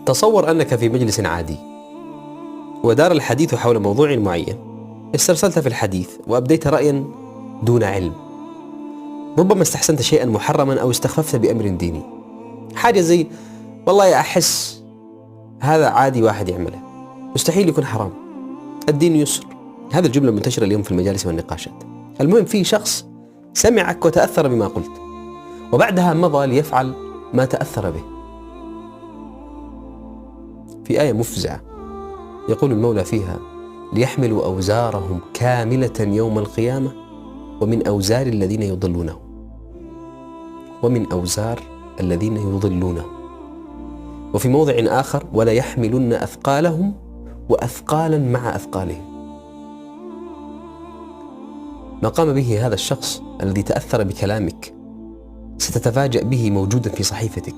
تصور أنك في مجلس عادي ودار الحديث حول موضوع معين، استرسلت في الحديث وأبديت رأيا دون علم، ربما استحسنت شيئا محرما أو استخففت بأمر ديني، حاجة زي والله أحس هذا عادي واحد يعمله، مستحيل يكون حرام، الدين يسر. هذه الجملة منتشرة اليوم في المجالس والنقاشات. المهم في شخص سمعك وتأثر بما قلت، وبعدها مضى ليفعل ما تأثر به. في آية مفزعة يقول المولى فيها: ليحملوا أوزارهم كاملة يوم القيامة ومن أوزار الذين يضلونهم، ومن أوزار الذين يضلونهم. وفي موضع آخر: ولا يحملن أثقالهم وأثقالا مع أثقالهم. ما قام به هذا الشخص الذي تأثر بكلامك ستتفاجأ به موجودا في صحيفتك،